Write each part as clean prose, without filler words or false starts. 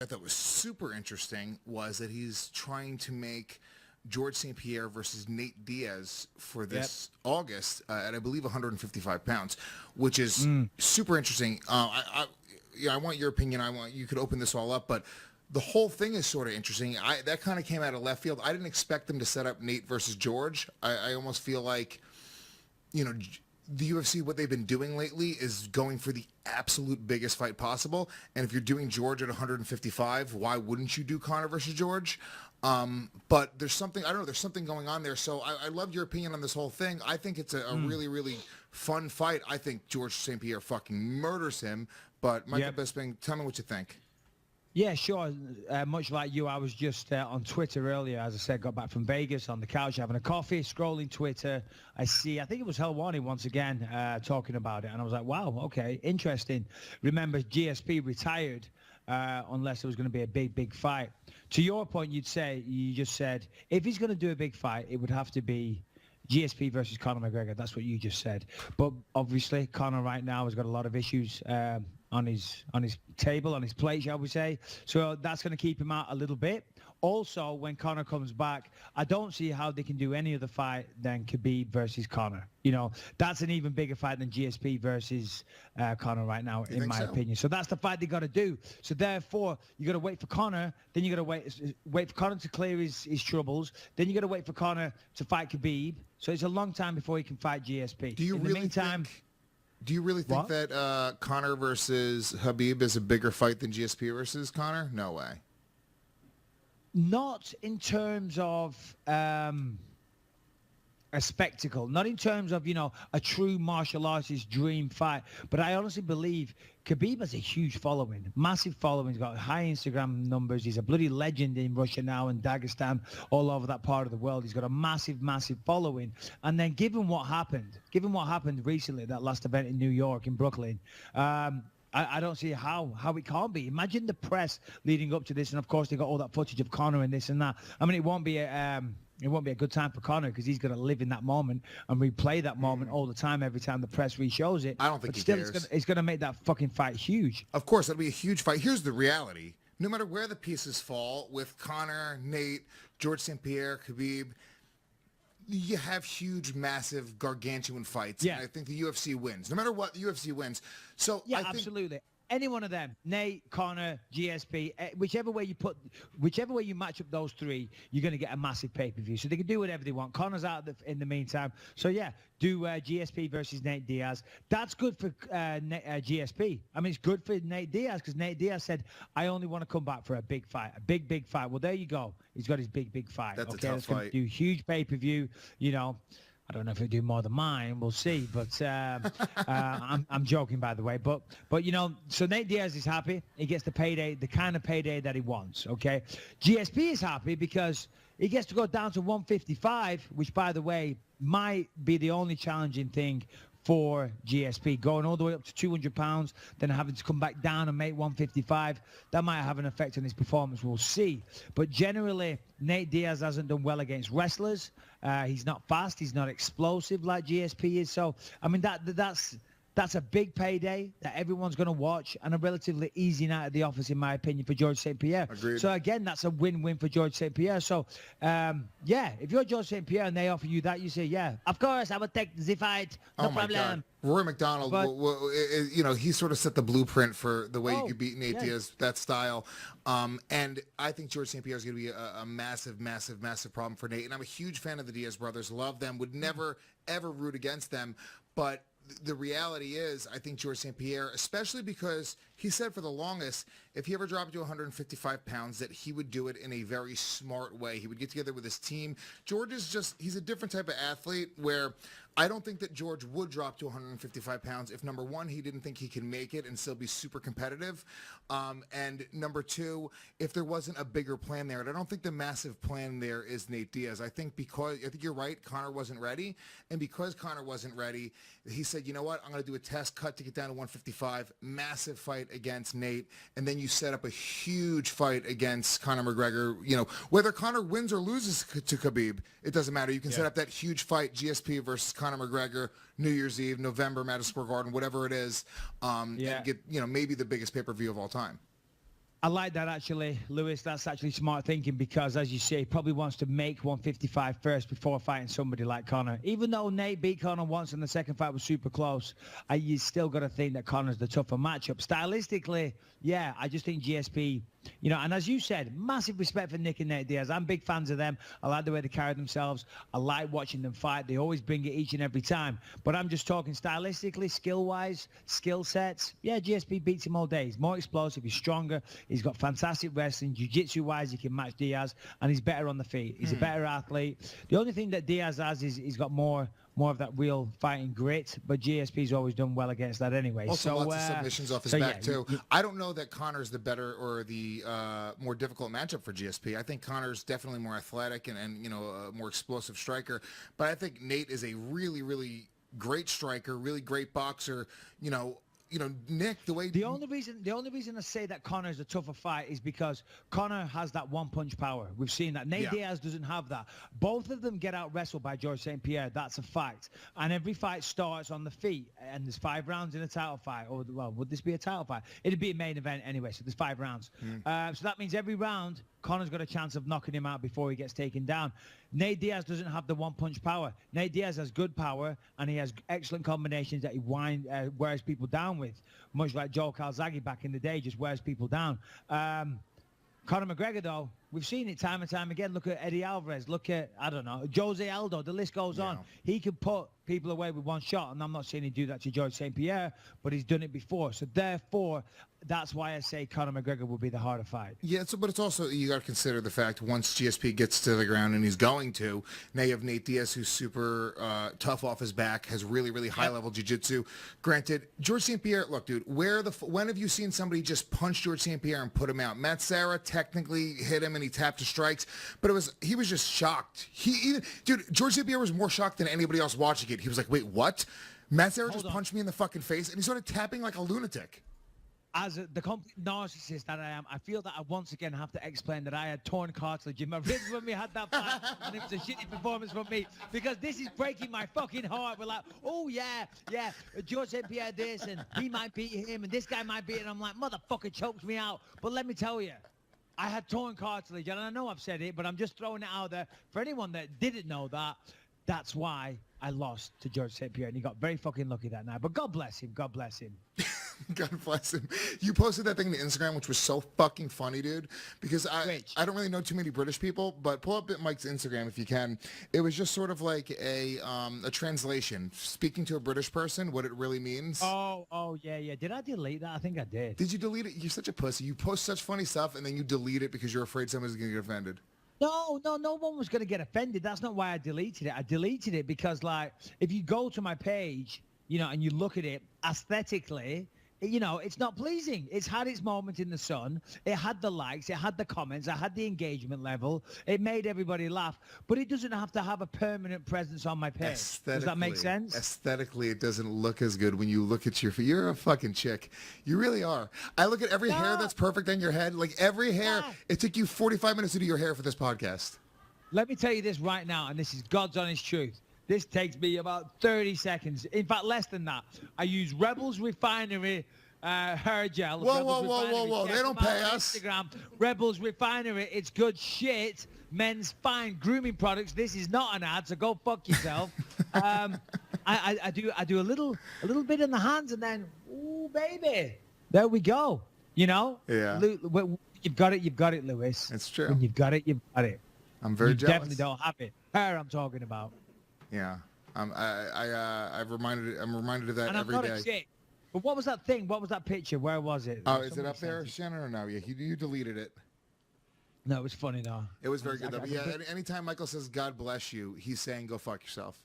I thought was super interesting was that he's trying to make George St. Pierre versus Nate Diaz for Yep. this August at I believe 155 pounds, which is Mm. super interesting. I want your opinion. I want you could open this all up, but the whole thing is sort of interesting. That kind of came out of left field. I didn't expect them to set up Nate versus George. I almost feel like the UFC, what they've been doing lately is going for the absolute biggest fight possible. And if you're doing George at 155, why wouldn't you do Conor versus George? But there's something, I don't know, there's something going on there. So I loved your opinion on this whole thing. I think it's a really, really fun fight. I think George St. Pierre fucking murders him. But Michael Yep. Bisping, tell me what you think. Yeah, sure. Much like you, I was just on Twitter earlier. As I said, got back from Vegas on the couch having a coffee, scrolling Twitter. I think it was Hell Warning once again talking about it. And I was like, wow, okay, interesting. Remember, GSP retired unless there was going to be a big, big fight. To your point, you just said, if he's going to do a big fight, it would have to be GSP versus Conor McGregor. That's what you just said. But obviously, Conor right now has got a lot of issues on his table, on his plate, shall we say. So that's going to keep him out a little bit. Also, when Conor comes back, I don't see how they can do any other fight than Khabib versus Conor. That's an even bigger fight than GSP versus Conor right now, in my opinion. So that's the fight they got to do. So therefore, you got to wait for Conor. Then you got to wait for Conor to clear his troubles. Then you got to wait for Conor to fight Khabib. So it's a long time before he can fight GSP. In the meantime, do you really think that Conor versus Habib is a bigger fight than GSP versus Conor? No way. not in terms of a spectacle, not in terms of, a true martial artist dream fight, but I honestly believe Khabib has a huge following, massive following. He's got high Instagram numbers. He's a bloody legend in Russia now and Dagestan, all over that part of the world. He's got a massive, massive following. And then given what happened recently, that last event in New York, in Brooklyn, I don't see how it can't be. Imagine the press leading up to this, and of course they got all that footage of Conor and this and that. I mean, it won't be a good time for Conor because he's going to live in that moment and replay that moment all the time every time the press re-shows it. I don't think but he still, cares. it's going to make that fucking fight huge. Of course, it'll be a huge fight. Here's the reality. No matter where the pieces fall, with Conor, Nate, George St. Pierre, Khabib, you have huge, massive, gargantuan fights. Yeah. And I think the UFC wins. No matter what, the UFC wins. So Yeah, I think absolutely. Any one of them, Nate, Conor, GSP, whichever way you match up those three, you're going to get a massive pay-per-view. So they can do whatever they want. Conor's out in the meantime. So yeah, do GSP versus Nate Diaz. That's good for GSP. I mean, it's good for Nate Diaz because Nate Diaz said, I only want to come back for a big fight, a big, big fight. Well, there you go. He's got his big, big fight. That's a okay, tough that's going fight. to do huge pay-per-view, I don't know if he'll do more than mine. We'll see. But I'm joking, by the way. But so Nate Diaz is happy. He gets the payday, the kind of payday that he wants. Okay. GSP is happy because he gets to go down to 155, which, by the way, might be the only challenging thing for GSP, going all the way up to 200 pounds, then having to come back down and make 155. That might have an effect on his performance. We'll see. But generally, Nate Diaz hasn't done well against wrestlers. He's not fast. He's not explosive like GSP is. So, I mean, that's a big payday that everyone's going to watch and a relatively easy night at the office, in my opinion, for George St. Pierre. Agreed. So, again, that's a win-win for George St. Pierre. So, yeah, if you're George St. Pierre and they offer you that, you say, yeah, of course, I would take the fight. No my problem. God. Rory McDonald, he sort of set the blueprint for the way you could beat Nate Diaz, that style. And I think George St. Pierre is going to be a massive, massive, massive problem for Nate. And I'm a huge fan of the Diaz brothers. Love them. Would never, ever root against them. But the reality is, I think George St. Pierre, especially because he said for the longest, if he ever dropped to 155 pounds, that he would do it in a very smart way. He would get together with his team. George is he's a different type of athlete where I don't think that George would drop to 155 pounds if, number one, he didn't think he could make it and still be super competitive. And number two, if there wasn't a bigger plan there. And I don't think the massive plan there is Nate Diaz. I think you're right, Conor wasn't ready. And because Conor wasn't ready, he said, you know what, I'm going to do a test cut to get down to 155, massive fight against Nate. And then you set up a huge fight against Conor McGregor. Whether Conor wins or loses to Khabib, it doesn't matter. You can set up that huge fight, GSP versus Conor McGregor, New Year's Eve, November, Madison Square Garden, whatever it is, and get maybe the biggest pay-per-view of all time. I like that, actually, Lewis. That's actually smart thinking because, as you say, he probably wants to make 155 first before fighting somebody like Conor. Even though Nate beat Conor once and the second fight was super close, you still got to think that Conor's the tougher matchup. Stylistically, yeah, I just think GSP, and as you said, massive respect for Nick and Nate Diaz. I'm big fans of them. I like the way they carry themselves. I like watching them fight. They always bring it each and every time. But I'm just talking stylistically, skill-wise, skill sets. Yeah, GSP beats him all day. He's more explosive. He's stronger. He's got fantastic wrestling. Jiu-jitsu-wise, he can match Diaz, and he's better on the feet. He's a better athlete. The only thing that Diaz has is he's got more of that real fighting grit, but GSP's always done well against that anyway. Also, lots of submissions off his back, too. I don't know that Conor's the better or the more difficult matchup for GSP. I think Conor's definitely more athletic and a more explosive striker, but I think Nate is a really, really great striker, really great boxer. Nick, the only reason I say that Conor is a tougher fight is because Conor has that one-punch power. We've seen that. Nate Diaz doesn't have that. Both of them get out-wrestled by George St. Pierre. That's a fact. And every fight starts on the feet. And there's 5 rounds in a title fight. Or, well, would this be a title fight? It'd be a main event anyway, so there's 5 rounds. So that means every round, Conor's got a chance of knocking him out before he gets taken down. Nate Diaz doesn't have the one-punch power. Nate Diaz has good power, and he has excellent combinations that he wears people down with, much like Joe Calzaghe back in the day, just wears people down. Conor McGregor, though, we've seen it time and time again. Look at Eddie Alvarez. Look at, Jose Aldo. The list goes on. He can put people away with one shot, and I'm not saying he'd do that to George St. Pierre, but he's done it before. So, therefore, that's why I say Conor McGregor will be the harder fight. Yeah, but it's also, you got to consider the fact once GSP gets to the ground, and he's going to, now you have Nate Diaz, who's super tough off his back, has really, really high-level jiu-jitsu. Granted, George St. Pierre, look, dude, when have you seen somebody just punch George St. Pierre and put him out? Matt Serra technically hit him, and he tapped his strikes, but he was just shocked. George St. Pierre was more shocked than anybody else watching it. He was like, wait, what? Matt Serra just punched me in the fucking face, and he started tapping like a lunatic. As the complete narcissist that I am, I feel that I once again have to explain that I had torn cartilage in my ribs when we had that fight, and it was a shitty performance from me, because this is breaking my fucking heart. We're like, oh, yeah, George St. Pierre this, and he might beat him, and this guy might beat him. I'm like, motherfucker chokes me out. But let me tell you, I had torn cartilage, and I know I've said it, but I'm just throwing it out there for anyone that didn't know that. That's why I lost to George St. Pierre, and he got very fucking lucky that night. But God bless him. God bless him. God bless him. You posted that thing to Instagram, which was so fucking funny, dude, because I don't really know too many British people, but pull up Mike's Instagram if you can. It was just sort of like a translation, speaking to a British person, what it really means. Oh, yeah. Did I delete that? I think I did. Did you delete it? You're such a pussy. You post such funny stuff, and then you delete it because you're afraid somebody's going to get offended. No one was going to get offended. That's not why I deleted it. I deleted it because, like, if you go to my page, and you look at it aesthetically, it's not pleasing. It's had its moment in the sun. It had the likes. It had the comments. It had the engagement level. It made everybody laugh. But it doesn't have to have a permanent presence on my page. Does that make sense? Aesthetically, it doesn't look as good when you look at you're a fucking chick. You really are. I look at every hair that's perfect on your head. Like every hair. It took you 45 minutes to do your hair for this podcast. Let me tell you this right now, and this is God's honest truth. This takes me about 30 seconds. In fact, less than that. I use Rebels Refinery hair gel. Whoa. They don't pay us. Instagram, Rebels Refinery. It's good shit. Men's fine grooming products. This is not an ad, so go fuck yourself. I do a little bit in the hands, and then, ooh, baby. There we go. Yeah. You've got it, Lewis. It's true. When you've got it, you've got it. I'm very jealous. Definitely don't have it. Hair I'm talking about. Yeah, I'm reminded of that and every I'm not day. A chick. But what was that thing? What was that picture? Where was it? Oh, is it up there, Shannon, or no? Yeah, you deleted it. No, it was funny though. It was very good though. But yeah, anytime Michael says "God bless you," he's saying "Go fuck yourself."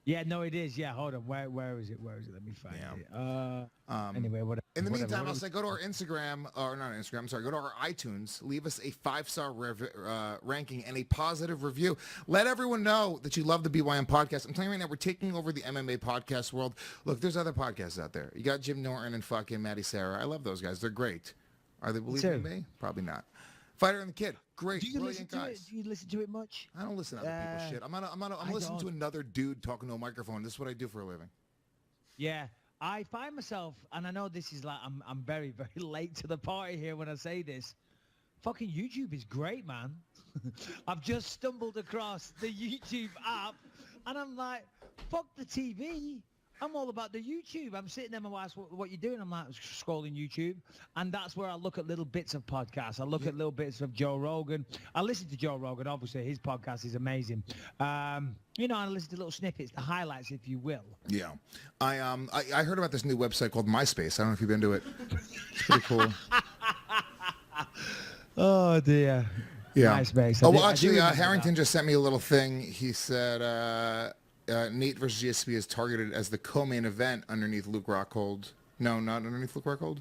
Yeah, no, it is. Yeah, hold on. Where is it? Let me find it. Anyway, whatever. In the meantime, I'll say go to our Instagram, or not Instagram, I'm sorry, go to our iTunes, leave us a 5-star ranking and a positive review. Let everyone know that you love the BYM podcast. I'm telling you right now, we're taking over the MMA podcast world. Look, there's other podcasts out there. You got Jim Norton and fucking Maddie Sarah. I love those guys. They're great. Are they believing in me? Probably not. Fighter and the Kid, great, brilliant guys. Do you listen to it much? I don't listen to other people's shit. I'm listening to another dude talking to a microphone. This is what I do for a living. Yeah, I find myself, and I know this is like, I'm very, very late to the party here when I say this. Fucking YouTube is great, man. I've just stumbled across the YouTube app, and I'm like, fuck the TV. I'm all about the YouTube. I'm sitting there, my wife's, what you doing? I'm like, scrolling YouTube. And that's where I look at little bits of podcasts. I look at little bits of Joe Rogan. I listen to Joe Rogan. Obviously, his podcast is amazing. You know, I listen to little snippets, the highlights, if you will. Yeah. I heard about this new website called MySpace. I don't know if you've been to it. It's pretty cool. Oh, dear. Yeah. MySpace. Oh, well, actually, Harrington just sent me a little thing. He said... Nate versus GSP is targeted as the co-main event underneath Luke Rockhold. No, not underneath Luke Rockhold.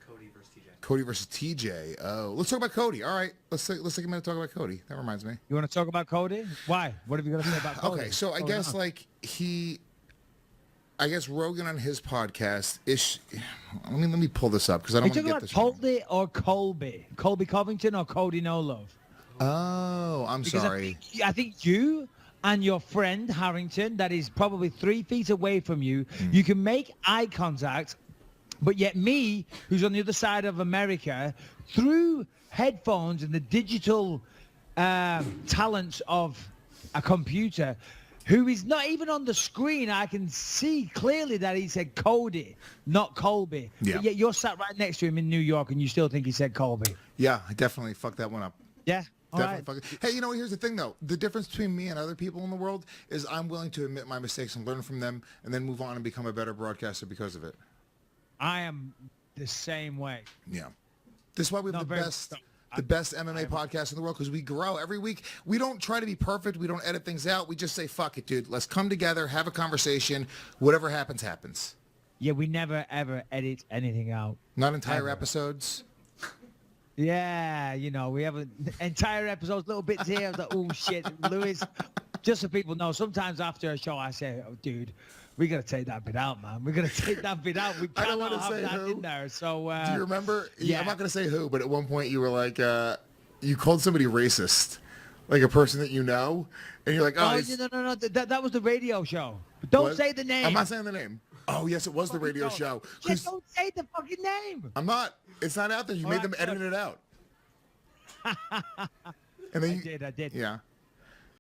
Cody versus TJ. Cody versus TJ. Oh, let's talk about Cody. All right, let's take a minute to talk about Cody. That reminds me. You want to talk about Cody? Why? What have you got to say about Cody? Okay, so I guess Rogan on his podcast is. Let me pull this up because I don't want to get this. Cody or Colby? Colby Covington or Cody No Love? Oh, I'm sorry. I think you and your friend Harrington, that is probably 3 feet away from you, you can make eye contact, but yet me, who's on the other side of America, through headphones and the digital talents of a computer, who is not even on the screen, I can see clearly that he said Cody, not Colby. Yeah. But yet you're sat right next to him in New York and you still think he said Colby. Yeah, I definitely fucked that one up. Yeah. Definitely. Hey, you know, here's the thing, though. The difference between me and other people in the world is I'm willing to admit my mistakes and learn from them and then move on and become a better broadcaster because of it. I am the same way. Yeah. This is why we have the best MMA podcast in the world, because we grow every week. We don't try to be perfect. We don't edit things out. We just say, fuck it, dude. Let's come together, have a conversation. Whatever happens, happens. Yeah, we never, ever edit anything out. Not entire episodes. Yeah, you know, we have an entire episode, little bits here. I was like, oh, shit, Lewis. Just so people know, sometimes after a show, I say, oh, dude, we got to take that bit out, man. We got to take that bit out. We cannot have that in there. So, do you remember? Yeah. I'm not going to say who, but at one point you were like, you called somebody racist, like a person that you know, and you're like, oh, no. That was the radio show. But don't say the name. I'm not saying the name. Oh, yes, it was the radio show. Just don't say the fucking name. I'm not. It's not out there. You made them edit it out. And then I did. Yeah.